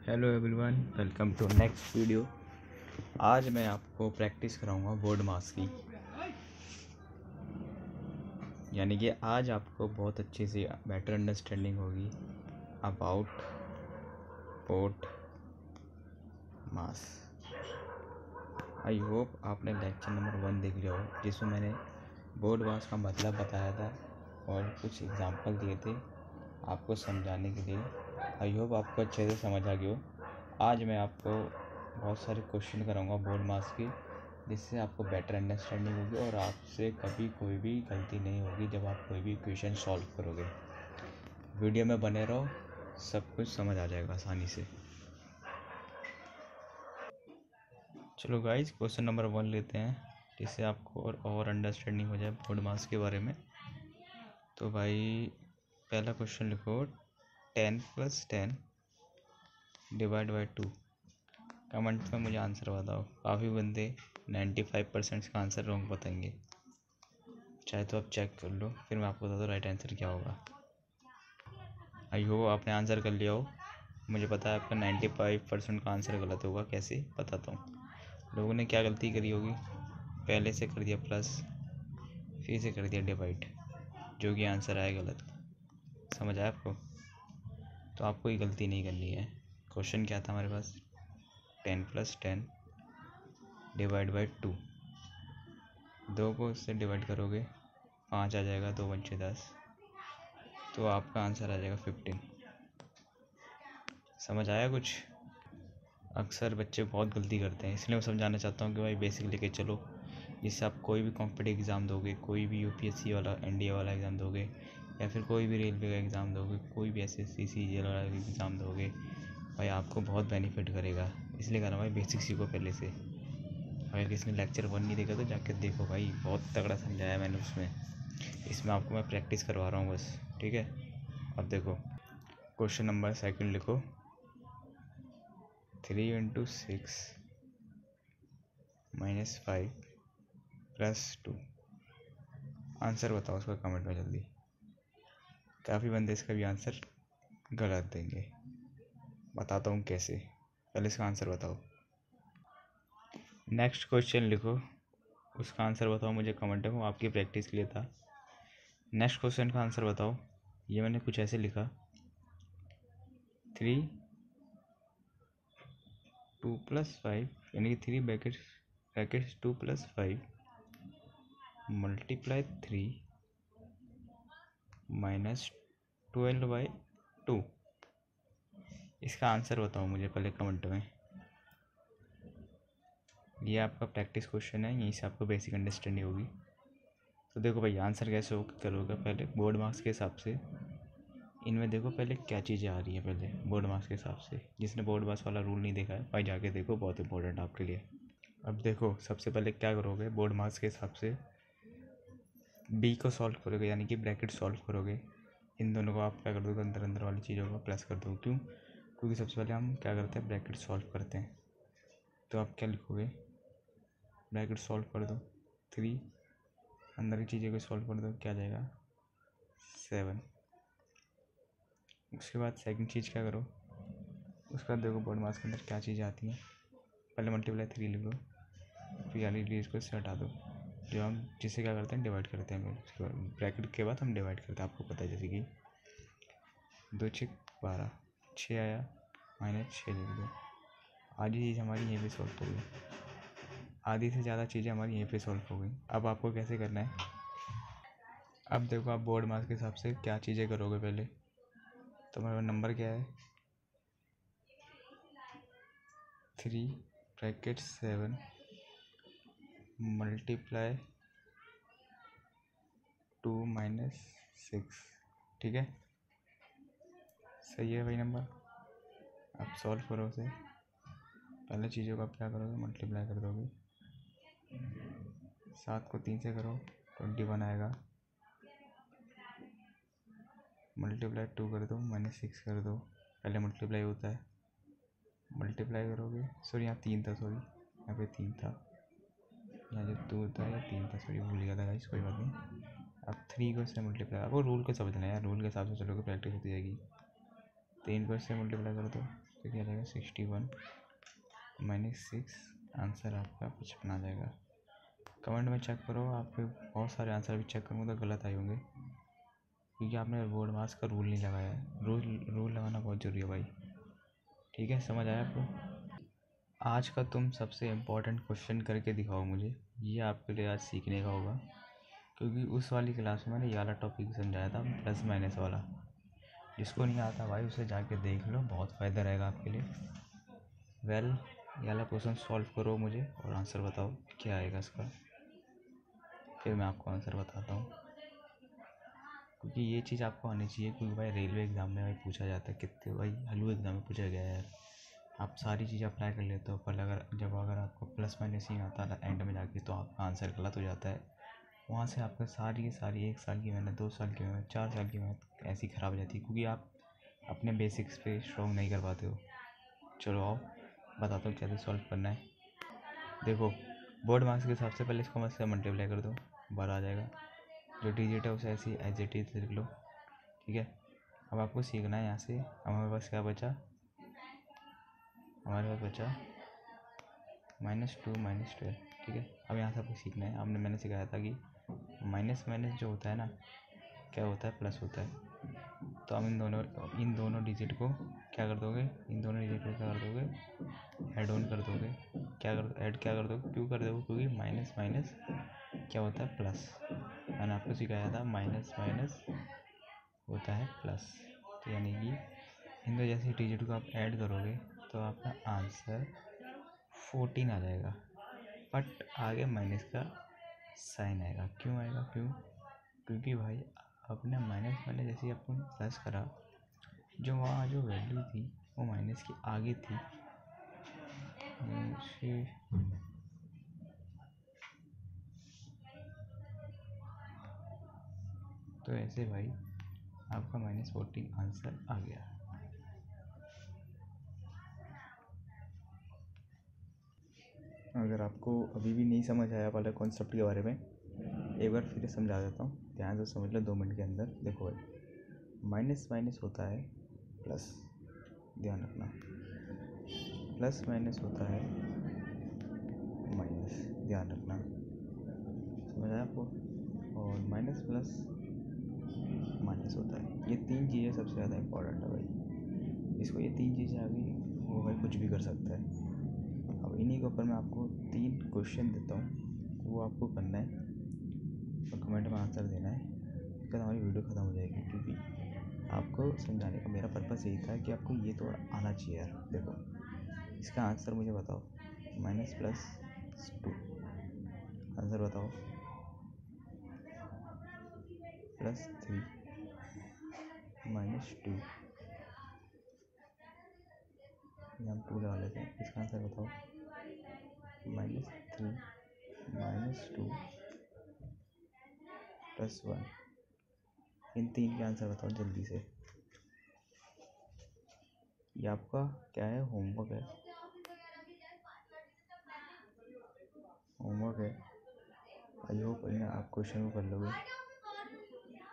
Hello everyone, welcome to next video. आज मैं आपको प्रैक्टिस कराऊंगा बोर्ड मास की, यानी कि आज आपको बहुत अच्छे से बेटर अंडरस्टैंडिंग होगी about board mass. I hope आपने लेक्चर नंबर 1 देख लिया हो, जिसमें मैंने बोर्ड मास का मतलब बताया था और कुछ एग्जांपल दिए थे आपको समझाने के लिए। आई होप आपको अच्छे से समझ आ गया हो। आज मैं आपको बहुत सारे क्वेश्चन कराऊंगा बोर्ड मास की, जिससे आपको बेटर अंडरस्टैंडिंग होगी और आपसे कभी कोई भी गलती नहीं होगी जब आप कोई भी क्वेश्चन सॉल्व करोगे। वीडियो में बने रहो, सब कुछ समझ आ जाएगा आसानी से। चलो गाइज, क्वेश्चन नंबर 1 लेते हैं, जिससे आपको और अंडरस्टैंडिंग हो जाए बोर्ड मास के बारे में। तो भाई पहला क्वेश्चन लिखो, 10 + 10 डिवाइड बाई 2। कमेंट में मुझे आंसर बताओ। काफ़ी बंदे 95% का आंसर रॉन्ग बताएंगे, चाहे तो आप चेक कर लो, फिर मैं आपको बता दूँ राइट आंसर क्या होगा। आई होप आपने आंसर कर लिया हो। मुझे पता है आपका 95% का आंसर गलत होगा। कैसे बताता हूँ। लोगों ने क्या गलती करी होगी, पहले से कर दिया प्लस, फिर से कर दिया डिवाइड, जो कि आंसर आया गलत। समझ आया आपको? तो आपको ये गलती नहीं करनी है। क्वेश्चन क्या था हमारे पास, 10 + 10 डिवाइड बाई 2। 2 को इससे डिवाइड करोगे 5 आ जाएगा, 2 × 5 = 10, तो आपका आंसर आ जाएगा 15। समझ आया कुछ? अक्सर बच्चे बहुत गलती करते हैं, इसलिए मैं समझाना चाहता हूँ कि भाई बेसिक लेके चलो, जिससे आप कोई भी कॉम्पिटिटिव एग्ज़ाम दोगे, कोई भी यूपीएससी वाला एनडीए वाला एग्ज़ाम दोगे, या फिर कोई भी रेलवे का एग्ज़ाम दोगे, कोई भी एसएससी सीजीएल वाला एग्ज़ाम दोगे, भाई आपको बहुत बेनिफिट करेगा। इसलिए कह रहा हूँ भाई बेसिक सीखो पहले से। अगर किसी ने लेक्चर 1 नहीं देखा तो जाके देखो भाई, बहुत तगड़ा समझाया मैंने उसमें। इसमें आपको मैं प्रैक्टिस करवा रहा हूँ बस, ठीक है। अब देखो क्वेश्चन नंबर 2 लिखो, 3 × 6 - 5 + 2। आंसर बताओ उसका कमेंट में जल्दी। काफ़ी बंदे इसका भी आंसर गलत देंगे, बताता हूँ कैसे। पहले इसका आंसर बताओ। नेक्स्ट क्वेश्चन लिखो, उसका आंसर बताओ मुझे कमेंट में, वो आपकी प्रैक्टिस के लिए था। नेक्स्ट क्वेश्चन का आंसर बताओ। ये मैंने कुछ ऐसे लिखा, 3 2 + 5, यानी कि 3 ब्रैकेट्स 2 + 5 × 3 - 12/2। इसका आंसर बताओ मुझे पहले कमेंट में। ये आपका प्रैक्टिस क्वेश्चन है, यहीं से आपको बेसिक अंडरस्टैंडिंग होगी। तो देखो भाई आंसर कैसे करोगे, पहले बोर्ड मार्क्स के हिसाब से इनमें देखो पहले क्या चीज़ें आ रही हैं। पहले बोर्ड मार्क्स के हिसाब से, जिसने बोर्ड मार्क्स वाला रूल नहीं देखा है भाई जाके देखो, बहुत इंपॉर्टेंट आपके लिए। अब देखो सबसे पहले क्या करोगे, बोर्ड मार्क्स के हिसाब से बी को सॉल्व करोगे, यानी कि ब्रैकेट सॉल्व करोगे। इन दोनों को आप क्या कर दोगे, अंदर अंदर वाली चीज़ों को प्लस कर दो। क्यों? क्योंकि सबसे पहले हम क्या करते हैं, ब्रैकेट सॉल्व करते हैं। तो आप क्या लिखोगे, ब्रैकेट सॉल्व कर दो, 3 अंदर की चीज़ों को सॉल्व कर दो, क्या आ जाएगा 7। उसके बाद सेकंड चीज़ क्या करो, उसके बाद देखो बोर्ड मार्क्स के अंदर क्या चीज़ें आती हैं। पहले × 3 लिख लो, फिर यानी लीज को इससे हटा दो, जो हम जिसे क्या करते हैं डिवाइड करते हैं। उसके बाद ब्रैकेट के बाद हम डिवाइड करते हैं, आपको पता है। जैसे कि 2 × 6 = 12, 6 आया -6 लिख दो। आधी चीज़ हमारी यहीं पे सॉल्व हो गई, आधी से ज़्यादा चीज़ें हमारी यहीं पे सॉल्व हो गई। अब आपको कैसे करना है, अब देखो आप बोर्ड मार्क्स के हिसाब से क्या चीज़ें करोगे। पहले तो हमारा नंबर क्या है, 3 × 7 × 2 - 6, ठीक है। सही है भाई नंबर। अब सॉल्व करो उसे। पहले चीज़ों को आप क्या करोगे, मल्टीप्लाई कर दोगे। 7 को 3 से करो, 21 आएगा। मल्टीप्लाई 2 कर दो, -6 कर दो। पहले मल्टीप्लाई होता है, मल्टीप्लाई करोगे। सॉरी यहाँ 3 था, सॉरी यहाँ पे 3 था, यहाँ जो 2 था या 3 था, सॉरी भूल गया था गाइस, कोई बात नहीं। अब 3 को इससे मल्टीप्लाई, आपको रूल को समझना है यार, रूल के हिसाब से चलोगे प्रैक्टिस होती जाएगी। 3 को इससे मल्टीप्लाई कर दो तो क्या रहेगा 61 -6 आंसर आपका 55 आ जाएगा। कमेंट में चेक करो, आपके बहुत सारे आंसर भी चेक करूँगा तो गलत आए होंगे क्योंकि आपने बोर्ड मास का रूल नहीं लगाया है। रूल लगाना बहुत ज़रूरी है भाई। ठीक है, समझ आया आपको? आज का तुम सबसे इम्पोर्टेंट क्वेश्चन करके दिखाओ मुझे, ये आपके लिए आज सीखने का होगा क्योंकि उस वाली क्लास में मैंने ये वाला टॉपिक समझाया था, प्लस माइनस वाला। जिसको नहीं आता भाई उसे जाके देख लो, बहुत फ़ायदा रहेगा आपके लिए। ये वाला क्वेश्चन सॉल्व करो मुझे और आंसर बताओ क्या आएगा इसका, फिर मैं आपको आंसर बताता हूँ क्योंकि ये चीज़ आपको आनी चाहिए क्योंकि भाई रेलवे एग्ज़ाम में भाई पूछा जाता है, कितने भाई हलू एग्ज़ाम में पूछा गया है यार। आप सारी चीज़ें अप्लाई कर लेते हो पर अगर आपको प्लस माइनस ही आता है एंड में जाके तो आपका आंसर गलत हो जाता है। वहाँ से आपका सारी की सारी 1 साल की मेहनत, 2 साल की मेहनत, 4 साल की मेहनत ऐसी ख़राब हो जाती है क्योंकि आप अपने बेसिक्स पे स्ट्रॉन्ग नहीं कर पाते हो। चलो आओ बताता हूँ कैसे सॉल्व करना है। देखो, बोर्ड मार्क्स के हिसाब से पहले इसको मत से मल्टीप्लाई कर दो, 12 आ जाएगा। जो डिजिट है उसे ऐसे ही एज इट इज लिख लो। ठीक है, अब आपको सीखना है। यहाँ से हमारे पास क्या बचा, हमारे पास बचा -2 -12। ठीक है, अब यहाँ से आपको सीखना है। मैंने सिखाया था कि माइनस माइनस जो होता है ना, क्या होता है, प्लस होता है। तो हम इन दोनों डिजिट को क्या कर दोगे, इन दोनों डिजिट को क्या कर दोगे, ऐड ऑन कर दोगे। क्या कर दोगे, क्यों कर दोगे, क्योंकि माइनस माइनस क्या होता है, प्लस। मैंने आपको सिखाया था माइनस माइनस होता है प्लस। तो यानी कि इन दो जैसे डिजिट को आप ऐड करोगे तो आपका आंसर 14 आ जाएगा, बट आगे माइनस का साइन आएगा। क्यों आएगा, क्योंकि भाई आपने माइनस वाले जैसे ही आपने प्लस करा, जो वहाँ जो वैल्यू थी वो माइनस की आगे थी। तो ऐसे भाई आपका -14 आंसर आ गया। अगर आपको अभी भी नहीं समझ आया वाला कॉन्सेप्ट के बारे में, एक बार फिर समझा देता हूँ, ध्यान से समझ लो 2 मिनट के अंदर। देखो भाई, माइनस माइनस होता है प्लस, ध्यान रखना। प्लस माइनस होता है माइनस, ध्यान रखना। समझ आया आपको? और माइनस प्लस माइनस होता है, ये 3 चीज़ें सबसे ज़्यादा इम्पोर्टेंट है भाई। इसको ये 3 चीज़ें आ गई, वो भाई कुछ भी कर सकता है। अब इन्हीं के ऊपर मैं आपको 3 क्वेश्चन देता हूँ, वो आपको करना है और कमेंट में आंसर देना है। उसके बाद हमारी वीडियो ख़त्म हो जाएगी क्योंकि आपको समझाने का मेरा पर्पस यही था कि आपको ये तो आना चाहिए यार। देखो, इसका आंसर मुझे बताओ, -+2 आंसर बताओ, +3 -2, हम 2 लगा लेते हैं। इसका आंसर बताओ, -3 -2 +1। इन 3 के आंसर बताओ जल्दी से। ये आपका क्या है, होमवर्क है, होमवर्क है। आई होप आप क्वेश्चन को कर लोगे।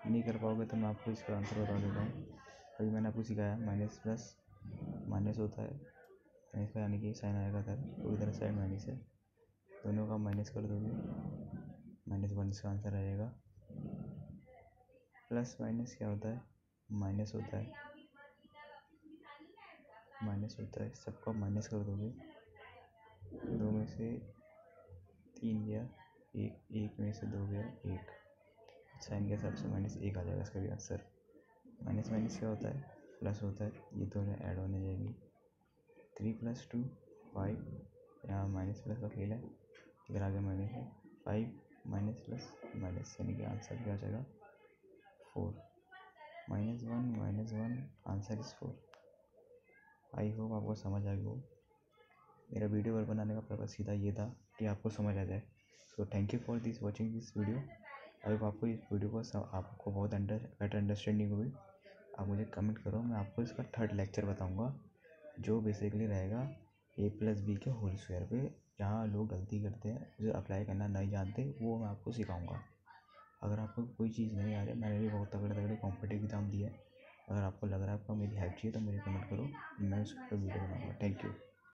नहीं कर पाओगे तो मैं आपको इसका आंसर बता देता हूँ। अभी मैंने आपको सिखाया माइनस प्लस माइनस होता है, माइनस का यानी कि साइन आएगा इधर, तो इधर साइड माइनस है, दोनों का माइनस कर दोगे, -1 इसका आंसर आएगा। प्लस माइनस क्या होता है, माइनस होता है, माइनस होता है, सबका माइनस कर दोगे, 2 में से 3 गया, एक में से 2 गया, 1, साइन के हिसाब से -1 आ जाएगा इसका भी आंसर। माइनस माइनस क्या होता है, प्लस होता है, ये दोनों ऐड होने जाएगी, 3 + 2 5, यहाँ माइनस प्लस का खेल है, इधर आगे माइनस है, 5 माइनस प्लस माइनस, यानी कि आंसर क्या आ जाएगा, 4। -1 आंसर इज़ 4। आई होप आपको समझ आ गई हो। मेरा वीडियो बनाने का पर्पस सीधा ये था कि आपको समझ आ जाए। So thank you for watching this video. I hope आपको इस वीडियो को आपको बहुत बेटर अंडरस्टैंडिंग हुई। आप मुझे कमेंट करो, मैं आपको इसका 3rd लेक्चर बताऊंगा जो बेसिकली रहेगा a+b के होल स्क्वायर पे। जहाँ लोग गलती करते हैं, उसे अप्लाई करना नहीं जानते, वो मैं आपको सिखाऊंगा। अगर आपको कोई चीज़ नहीं आ रही, मैंने भी बहुत तगड़े कॉम्पिटिटिव एग्ज़ाम दिए, अगर आपको लग रहा है आपको मेरी हेल्प चाहिए तो मुझे कमेंट करो, मैं उस पर वीडियो बनाऊँगा। Thank you.